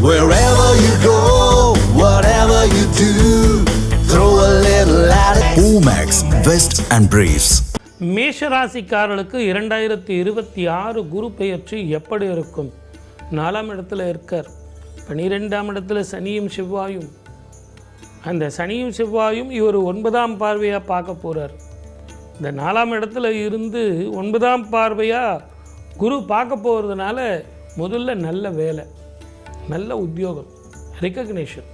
Wherever you go, whatever you do, throw a little at it. Omax, Vest and Briefs. மேஷராசிக்காரர்களுக்கு 2026 குரு பெயர்ச்சி எப்படி இருக்கும்? 4ஆம் இடத்துல இருக்கார். 12ஆம் இடத்துல சனியும் செவ்வாயும். அந்த சனியும் செவ்வாயும் இவர் 9ஆம் பார்வையாக பார்க்க போகிறார். இந்த 4ஆம் இடத்துல இருந்து 9ஆம் பார்வையாக குரு பார்க்க போகிறதுனால முதல்ல நல்ல வேலை, நல்ல உத்தியோகம், ரெக்கக்னேஷன்,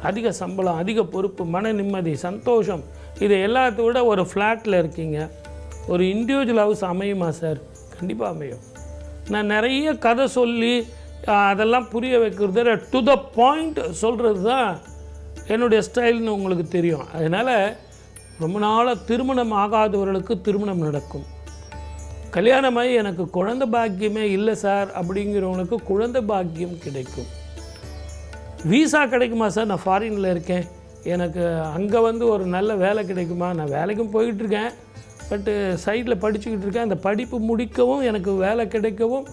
அதிக சம்பளம், அதிக பொறுப்பு, மன நிம்மதி, சந்தோஷம், இது எல்லாத்த விட ஒரு ஃப்ளாட்டில் இருக்கீங்க, ஒரு இண்டிவிஜுவல் ஹவுஸ் அமையுமா சார்? கண்டிப்பாக அமையும். நான் நிறைய கதை சொல்லி அதெல்லாம் புரிய வைக்கிறது, டு த பாயிண்ட் சொல்கிறது தான் என்னுடைய ஸ்டைல்னு உங்களுக்கு தெரியும். அதனால் ரொம்ப நாளாக திருமணம் ஆகாதவர்களுக்கு திருமணம் நடக்கும். கல்யாணமாகி எனக்கு குழந்தை பாக்கியமே இல்லை சார் அப்படிங்கிறவங்களுக்கு குழந்தை பாக்கியம் கிடைக்கும். வீசா கிடைக்குமா சார்? நான் ஃபாரினில் இருக்கேன், எனக்கு அங்கே ஒரு நல்ல வேலை கிடைக்குமா? நான் வேலைக்கும் போயிட்டுருக்கேன், பட்டு சைடில் படிச்சுக்கிட்டு இருக்கேன், அந்த படிப்பு முடிக்கவும் எனக்கு வேலை கிடைக்கவும்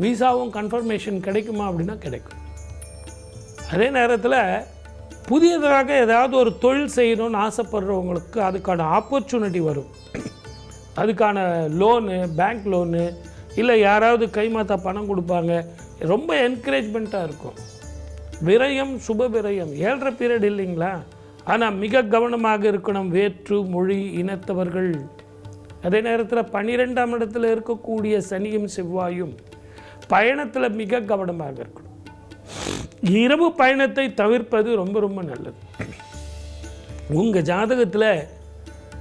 வீசாவும் கன்ஃபர்மேஷன் கிடைக்குமா அப்படின்னா கிடைக்கும். அதே நேரத்தில் புதியதாக ஏதாவது ஒரு தொழில் செய்யணும்னு ஆசைப்படுறவங்களுக்கு அதுக்கான ஆப்பர்ச்சுனிட்டி வரும். அதுக்கான லோனு, பேங்க் லோனு, இல்லை யாராவது கைமாத்தா பணம் கொடுப்பாங்க, ரொம்ப என்கரேஜ்மெண்ட்டாக இருக்கும். விரயம் சுப விரயம், 7.5 பீரியட் இல்லைங்களா? ஆனால் மிக கவனமாக இருக்கணும் வேற்று மொழி இனத்தவர்கள். அதே நேரத்தில் 12ஆம் இடத்துல இருக்கக்கூடிய சனியும் செவ்வாயும் பயணத்தில் மிக கவனமாக இருக்கணும். இரவு பயணத்தை தவிர்ப்பது ரொம்ப ரொம்ப நல்லது. உங்கள் ஜாதகத்தில்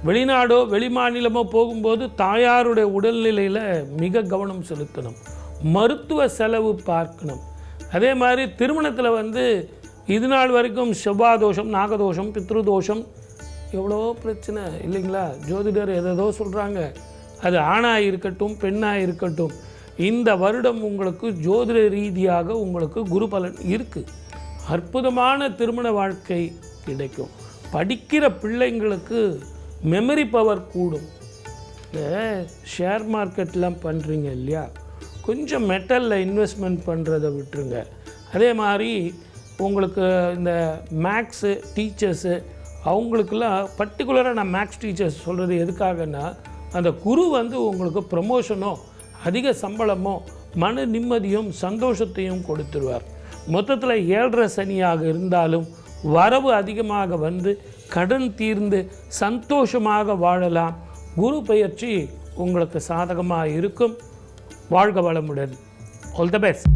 வெளிநாடோ வெளிமாநிலமோ போகும்போது தாயாருடைய உடல்நிலையில் மிக கவனம் செலுத்தணும், மருத்துவ செலவு பார்க்கணும். அதே மாதிரி திருமணத்தில் இது நாள் வரைக்கும் செவ்வாதோஷம், நாகதோஷம், பித்ருதோஷம், எவ்வளோ பிரச்சனை இல்லைங்களா? ஜோதிடர் எதோ சொல்கிறாங்க, அது ஆணாக இருக்கட்டும் பெண்ணாக இருக்கட்டும், இந்த வருடம் உங்களுக்கு ஜோதிட ரீதியாக உங்களுக்கு குரு பலன் இருக்குது. அற்புதமான திருமண வாழ்க்கை கிடைக்கும். படிக்கிற பிள்ளைங்களுக்கு மெமரி பவர் கூடும். இந்த ஷேர் மார்க்கெட்லாம் பண்ணுறீங்க இல்லையா, கொஞ்சம் மெட்டலில் இன்வெஸ்ட்மெண்ட் பண்ணுறதை விட்டுருங்க. அதே மாதிரி உங்களுக்கு இந்த மேக்ஸு டீச்சர்ஸு அவங்களுக்கெல்லாம் பர்டிகுலராக நான் மேக்ஸ் டீச்சர்ஸ் சொல்கிறது எதுக்காகன்னா, அந்த குரு உங்களுக்கு ப்ரமோஷனோ அதிக சம்பளமோ மன நிம்மதியும் சந்தோஷத்தையும் கொடுத்துருவார். மொத்தத்தில் 7.5 சனியாக இருந்தாலும் வரவு அதிகமாக கடன் தீர்ந்து சந்தோஷமாக வாழலாம். குரு பெயர்ச்சி உங்களுக்கு சாதகமாக இருக்கும். வாழ்க வளமுடன். All the best.